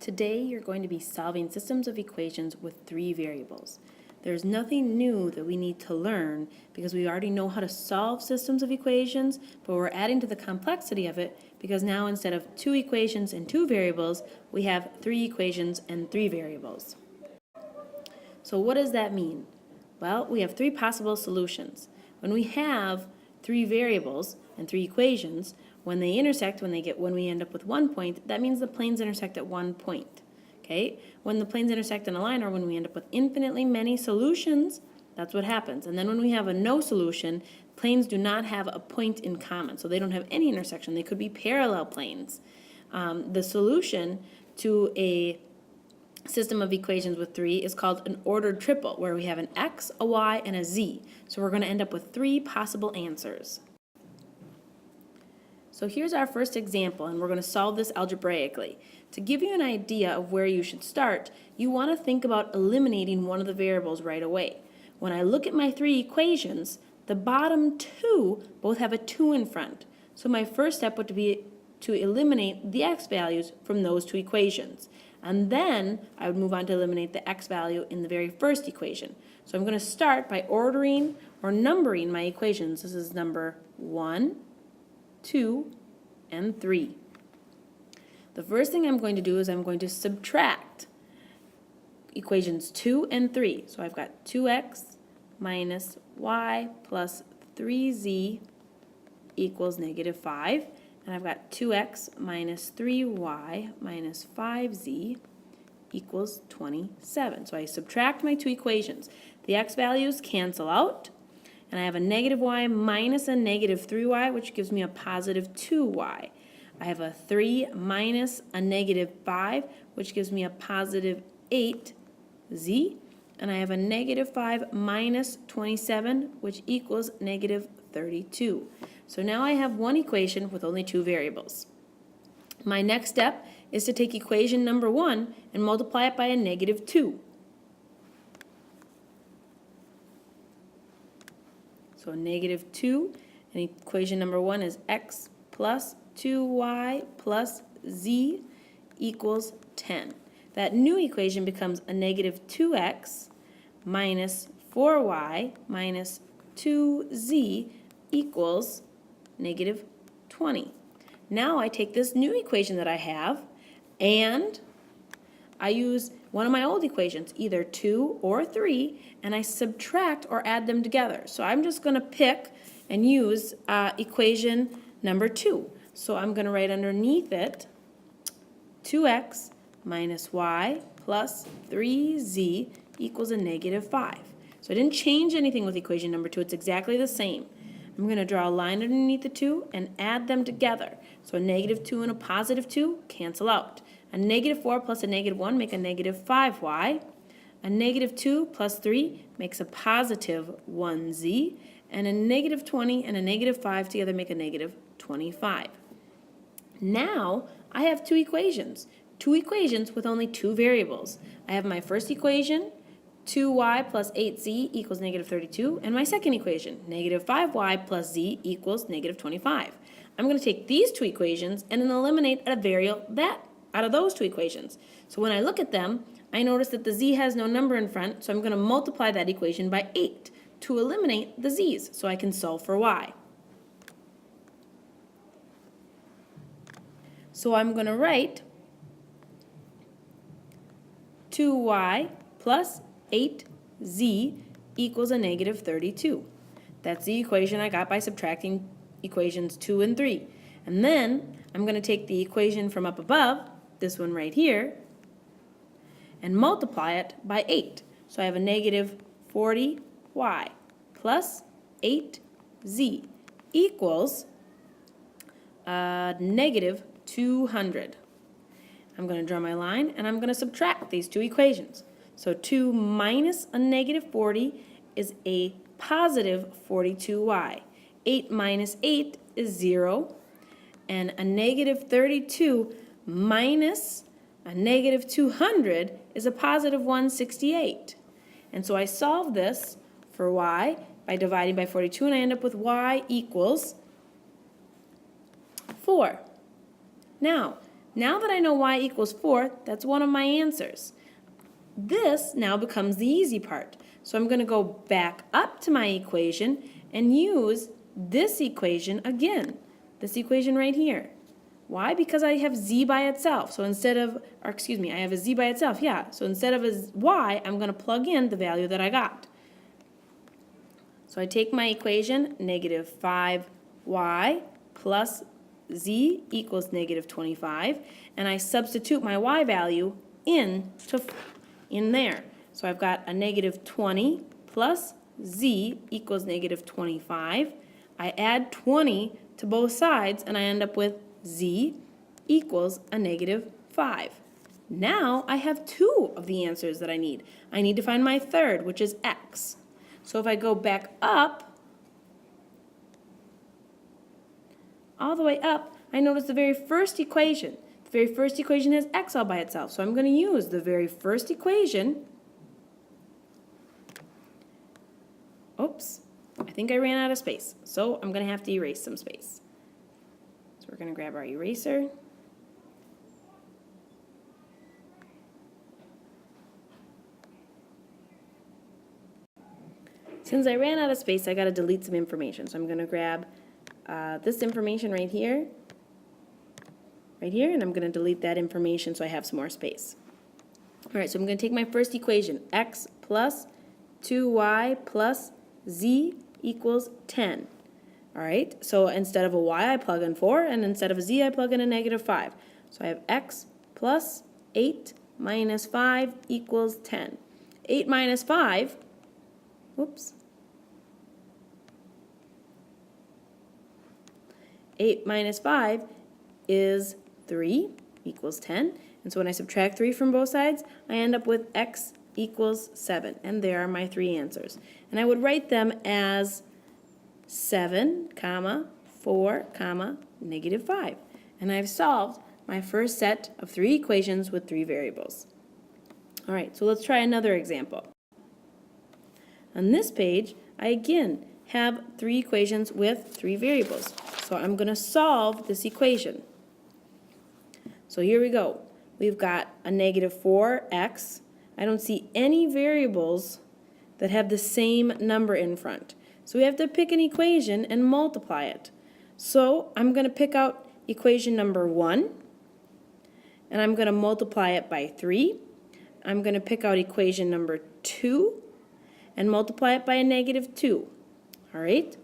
Today you're going to be solving systems of equations with three variables. There's nothing new that we need to learn because we already know how to solve systems of equations, but we're adding to the complexity of it because now instead of two equations and two variables, we have three equations and three variables. So what does that mean? Well, we have three possible solutions. When we have three variables and three equations, when they intersect, when we end up with one point, that means the planes intersect at one point. Okay? When the planes intersect in a line, or when we end up with infinitely many solutions, that's what happens. And then when we have a no solution, planes do not have a point in common, so they don't have any intersection. They could be parallel planes. The solution to a system of equations with three is called an ordered triple, where we have an x, a y, and a z. So we're going to end up with three possible answers. So here's our first example, and we're going to solve this algebraically. To give you an idea of where you should start, you want to think about eliminating one of the variables right away. When I look at my three equations, the bottom two both have a 2 in front. So my first step would be to eliminate the x values from those two equations. And then I would move on to eliminate the x value in the very first equation. So I'm going to start by ordering or numbering my equations. This is number 1, 2, and 3. The first thing I'm going to do is I'm going to subtract equations 2 and 3. So I've got 2x minus y plus 3z equals negative 5. And I've got 2x minus 3y minus 5z equals 27. So I subtract my two equations. The x values cancel out. And I have a negative y minus a negative 3y, which gives me a positive 2y. I have a 3 minus a negative 5, which gives me a positive 8z. And I have a negative 5 minus 27, which equals negative 32. So now I have one equation with only two variables. My next step is to take equation number 1 and multiply it by a negative 2. So negative 2, and equation number 1 is x plus 2y plus z equals 10. That new equation becomes a negative 2x minus 4y minus 2z equals negative 20. Now I take this new equation that I have and I use one of my old equations, either 2 or 3, and I subtract or add them together. So I'm just going to pick and use equation number 2. So I'm going to write underneath it 2x minus y plus 3z equals a negative 5. So I didn't change anything with equation number 2. It's exactly the same. I'm going to draw a line underneath the 2 and add them together. So a negative 2 and a positive 2 cancel out. A negative 4 plus a negative 1 make a negative 5y. A negative 2 plus 3 makes a positive 1z. And a negative 20 and a negative 5 together make a negative 25. Now I have two equations with only two variables. I have my first equation, 2y plus 8z equals negative 32, and my second equation, negative 5y plus z equals negative 25. I'm going to take these two equations and then eliminate a variable out of those two equations. So when I look at them, I notice that the z has no number in front, so I'm going to multiply that equation by 8 to eliminate the z's so I can solve for y. So I'm going to write 2y plus 8z equals a negative 32. That's the equation I got by subtracting equations 2 and 3. And then I'm going to take the equation from up above, this one right here, and multiply it by 8. So I have a negative 40y plus 8z equals negative 200. I'm going to draw my line, and I'm going to subtract these two equations. So 2 minus a negative 40 is a positive 42y. 8 minus 8 is 0. And a negative 32 minus a negative 200 is a positive 168. And so I solve this for y by dividing by 42, and I end up with y equals 4. Now, Now that I know y equals 4, that's one of my answers. This now becomes the easy part. So I'm going to go back up to my equation and use this equation again. This equation right here. Why? Because I have z by itself. So instead of, or excuse me, I have a z by itself, yeah. So instead of a y, I'm going to plug in the value that I got. So I take my equation, negative 5y plus z equals negative 25, and I substitute my y value in there. So I've got a negative 20 plus z equals negative 25. I add 20 to both sides, and I end up with z equals a negative 5. Now I have two of the answers that I need. I need to find my third, which is x. So if I go back up, all the way up, I notice the very first equation. The very first equation has x all by itself. So I'm going to use the very first equation. Oops, I think I ran out of space. So I'm going to have to erase some space. So we're going to grab our eraser. Since I ran out of space, I got to delete some information. So I'm going to grab this information right here, and I'm going to delete that information so I have some more space. All right, so I'm going to take my first equation, x plus 2y plus z equals 10. All right, so instead of a y, I plug in 4, and instead of a z, I plug in a negative 5. So I have x plus 8 minus 5 equals 10. 8 minus 5, whoops. 8 minus 5 is 3 equals 10. And so when I subtract 3 from both sides, I end up with x equals 7. And there are my three answers. And I would write them as 7, 4, negative 5. And I've solved my first set of three equations with three variables. All right, so let's try another example. On this page, I again have three equations with three variables. So I'm going to solve this equation. So here we go. We've got a negative 4x. I don't see any variables that have the same number in front. So we have to pick an equation and multiply it. So I'm going to pick out equation number 1, and I'm going to multiply it by 3. I'm going to pick out equation number 2 and multiply it by a negative 2. All right?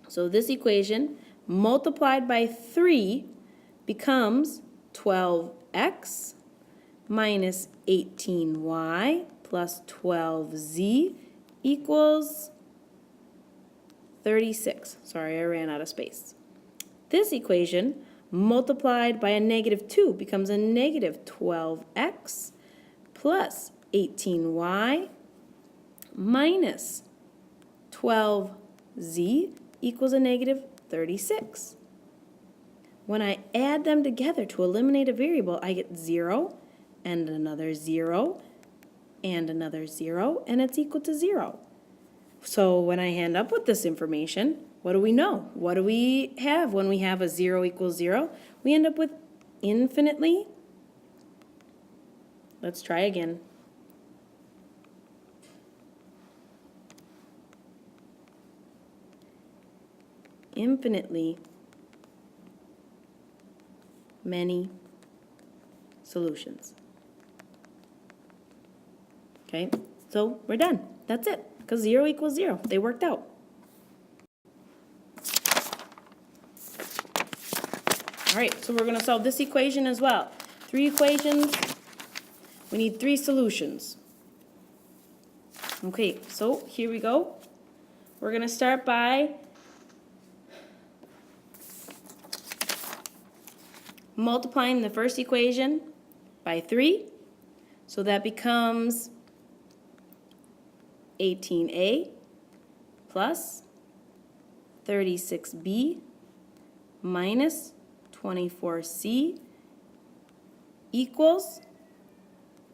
So this equation multiplied by 3 becomes 12x minus 18y plus 12z equals 36. Sorry, I ran out of space. This equation multiplied by a negative 2 becomes a negative 12x plus 18y minus 12z equals a negative 36. When I add them together to eliminate a variable, I get 0 and another 0 and another 0, and it's equal to 0. So when I end up with this information, what do we know? What do we have when we have a 0 equals 0? We end up with infinitely. Let's try again. Infinitely many solutions. Okay, so we're done. That's it, because 0 equals 0. They worked out. All right, so we're going to solve this equation as well. 3 equations. We need 3 solutions. Okay, so here we go. We're going to start by multiplying the first equation by 3. So that becomes 18a plus 36b minus 24c equals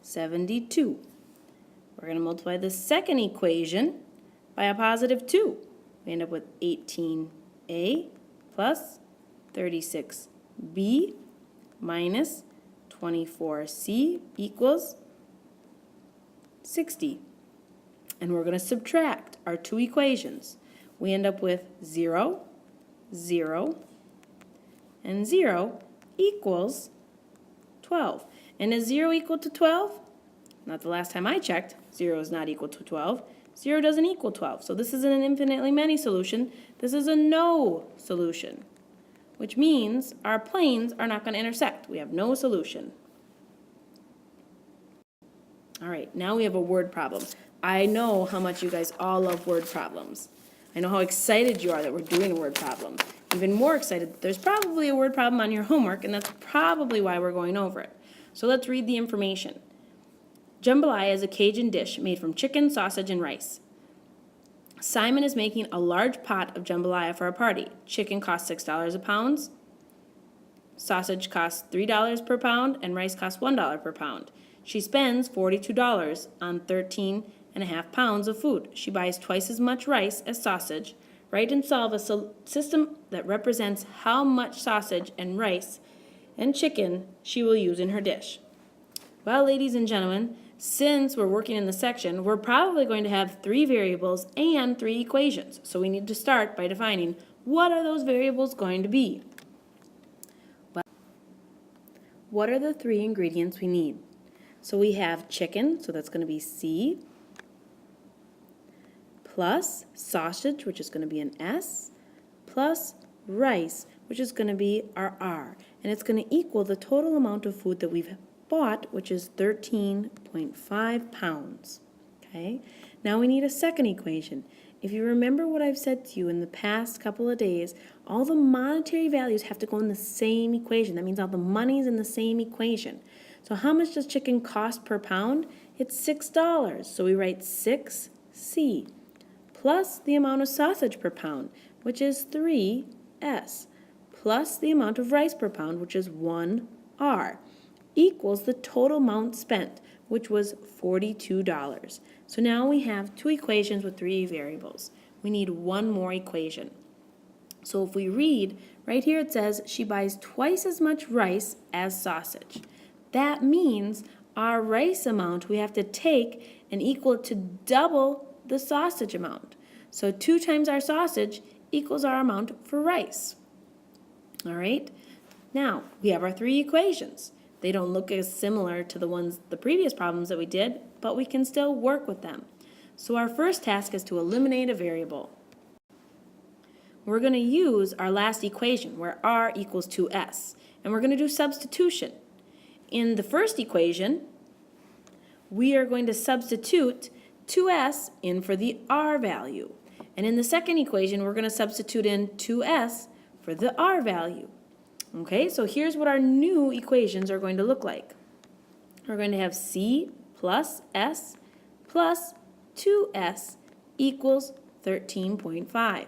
72. We're going to multiply the second equation by a positive 2. We end up with 18a plus 36b minus 24c equals 60. And we're going to subtract our two equations. We end up with 0, 0, and 0 equals 12. And is 0 equal to 12? Not the last time I checked. 0 is not equal to 12. 0 doesn't equal 12. So this isn't an infinitely many solution. This is a no solution, which means our planes are not going to intersect. We have no solution. All right, now we have a word problem. I know how much you guys all love word problems. I know how excited you are that we're doing a word problem. Even more excited that there's probably a word problem on your homework, and that's probably why we're going over it. So let's read the information. Jambalaya is a Cajun dish made from chicken, sausage, and rice. Simon is making a large pot of jambalaya for a party. Chicken costs $6 a pound, sausage costs $3 per pound, and rice costs $1 per pound. She spends $42 on 13.5 pounds of food. She buys twice as much rice as sausage. Write and solve a system that represents how much sausage and rice and chicken she will use in her dish. Well, ladies and gentlemen, since we're working in the section, we're probably going to have 3 variables and 3 equations. So we need to start by defining what are those variables going to be. Well, what are the 3 ingredients we need? So we have chicken, so that's going to be C, plus sausage, which is going to be an S, plus rice, which is going to be our R. And it's going to equal the total amount of food that we've bought, which is 13.5 pounds. Okay? Now we need a second equation. If you remember what I've said to you in the past couple of days, all the monetary values have to go in the same equation. That means all the money's in the same equation. So how much does chicken cost per pound? It's $6. So we write 6C plus the amount of sausage per pound, which is 3S, plus the amount of rice per pound, which is 1R, equals the total amount spent, which was $42. So now we have 2 equations with 3 variables. We need 1 more equation. So if we read, right here it says she buys twice as much rice as sausage. That means our rice amount we have to take and equal it to double the sausage amount. So 2 times our sausage equals our amount for rice. All right? Now, we have our 3 equations. They don't look as similar to the previous problems that we did, but we can still work with them. So our first task is to eliminate a variable. We're going to use our last equation where R equals 2S, and we're going to do substitution. In the first equation, we are going to substitute 2S in for the R value. And in the second equation, we're going to substitute in 2S for the R value. Okay, so here's what our new equations are going to look like. We're going to have C plus S plus 2S equals 13.5.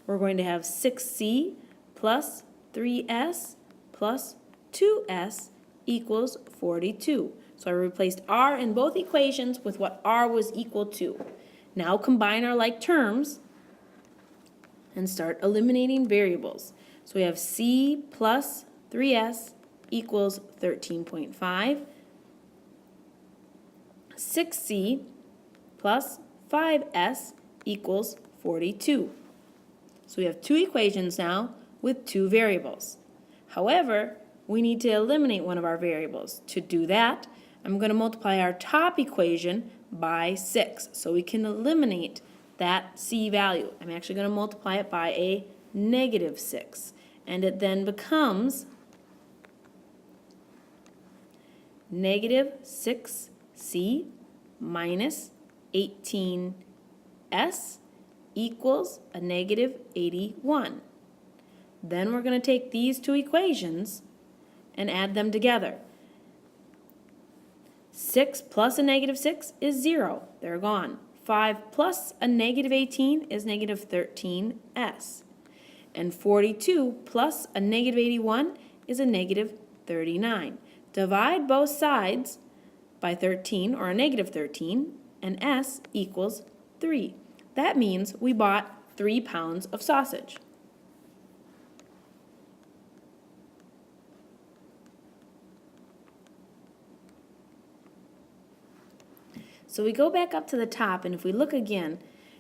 We're going to have 6C plus 3S plus 2S equals 42. So I replaced R in both equations with what R was equal to. Now combine our like terms and start eliminating variables. So we have C plus 3S equals 13.5. 6C plus 5S equals 42. So we have 2 equations now with 2 variables. However, we need to eliminate one of our variables. To do that, I'm going to multiply our top equation by 6. So we can eliminate that C value. I'm actually going to multiply it by a negative 6. And it then becomes negative 6C minus 18S equals a negative 81. Then we're going to take these 2 equations and add them together. 6 plus a negative 6 is 0. They're gone. 5 plus a negative 18 is negative 13S. And 42 plus a negative 81 is a negative 39. Divide both sides by 13, or a negative 13, and S equals 3. That means we bought 3 pounds of sausage. So we go back up to the top, and if we look again,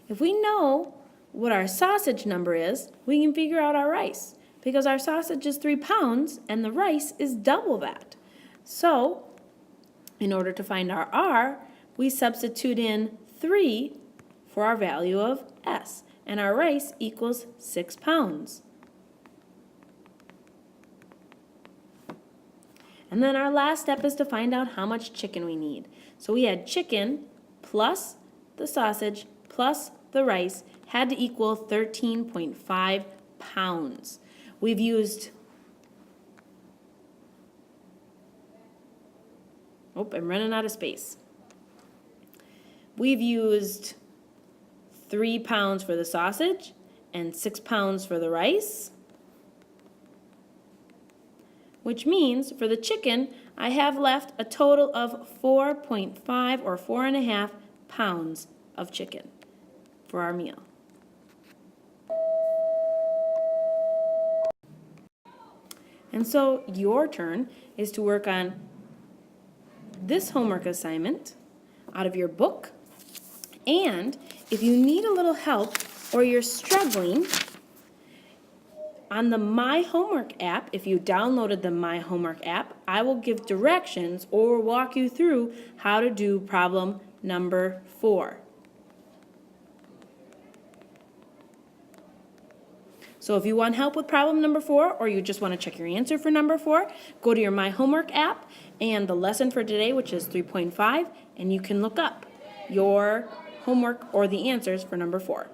if we know what our sausage number is, we can figure out our rice, because our sausage is 3 pounds and the rice is double that. So in order to find our R, we substitute in 3 for our value of S, and our rice equals 6 pounds. And then our last step is to find out how much chicken we need. So we had chicken plus the sausage plus the rice had to equal 13.5 pounds. We've used, I'm running out of space. We've used 3 pounds for the sausage and 6 pounds for the rice, which means for the chicken, I have left a total of 4.5 or 4.5 pounds of chicken for our meal. And so your turn is to work on this homework assignment out of your book. And if you need a little help or you're struggling, on the My Homework app, if you downloaded the My Homework app, I will give directions or walk you through how to do problem number 4. So if you want help with problem number 4, or you just want to check your answer for number 4, go to your My Homework app and the lesson for today, which is 3.5, and you can look up your homework or the answers for number 4.